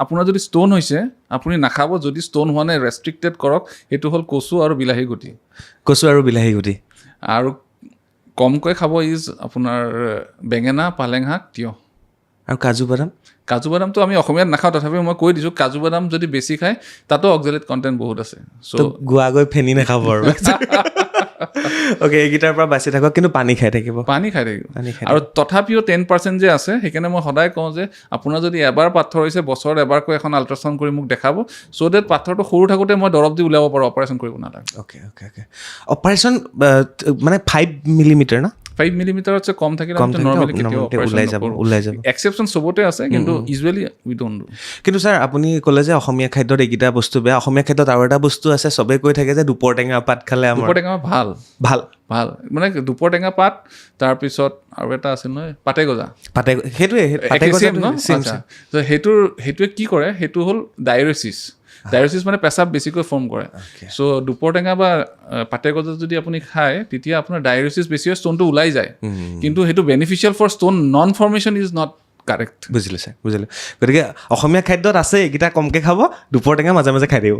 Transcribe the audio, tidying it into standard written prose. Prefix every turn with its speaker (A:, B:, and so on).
A: আপোনাৰ যদি ষ্ট'ন হৈছে আপুনি নাখাব যদি ষ্ট'ন হোৱা নাই ৰেষ্ট্ৰিক্টেড কৰক সেইটো হ'ল কচু আৰু বিলাহী গুটি
B: কচু আৰু বিলাহী গুটি
A: আৰু কমকৈ খাব ইজ আপোনাৰ বেঙেনা পালেং শাক তিয়ঁহ
B: আৰু কাজু বাদামটো আমি অসমীয়াত নাখাওঁ তথাপিও মই কৈ দিছোঁ কাজু বাদাম যদি বেছি খায় তাতো অক্সেলেট কণ্টেণ্ট বহুত আছে চ' গোৱা গৈ ফেনি নাখাব আৰু অ'কে এইকেইটাৰ পৰা বাচি থাকক কিন্তু পানী খাই থাকিব
A: পানী খাই থাকিব আৰু তথাপিও 10% যে আছে সেইকাৰণে মই সদায় কওঁ যে আপোনাৰ যদি এবাৰ পাথৰ হৈছে বছৰত এবাৰকৈ এখন আল্ট্ৰাচাউণ্ড কৰি মোক দেখাব চ' ডেট পাথৰটো সৰু থাকোঁতে মই দৰৱ দি উলিয়াব পাৰোঁ অপাৰেশ্যন কৰিব নালাগে
B: অ'কে অপাৰেশ্যন মানে 5 মিলিমিটাৰ না
A: 5 মিলিমিটাৰতছে কম থাকিলে নৰ্মেলি কেতিয়াও
B: ওলাই যাব
A: এক্সেপশ্যন চবতে আছে কিন্তু ইউজুৱেলি উই ডোণ্ট ডু
B: কিন্তু ছাৰ আপুনি ক'লে যে অসমীয়া খাদ্যত এইকেইটা বস্তু বেয়া অসমীয়া খাদ্যত আৰু এটা বস্তু আছে চবেই কৈ থাকে যে দুপৰ টেঙা পাত খালে আমাৰ
A: দুপৰ টেঙা ভাল মানে দুপৰ টেঙা পাত তাৰপিছত আৰু এটা আছিল নহয় পাতে গজা
B: সেইটোৱে
A: সেইটোৱে কি কৰে সেইটো হ'ল ডায়েৰিচিছ মানে পেচাব বেছিকৈ ফৰ্ম কৰে চ' দুপৰ টেঙা বা পাতে গজা যদি আপুনি খায় তেতিয়া আপোনাৰ ডায়েৰিচিছ বেছি হয় ষ্ট'নটো ওলাই যায় কিন্তু সেইটো beneficial for stone non formation is not correct
B: বুজিলোঁ গতিকে অসমীয়া খাদ্যত আছে এইকেইটা কমকৈ খাব দুপৰ টেঙা মাজে মাজে খাই দিব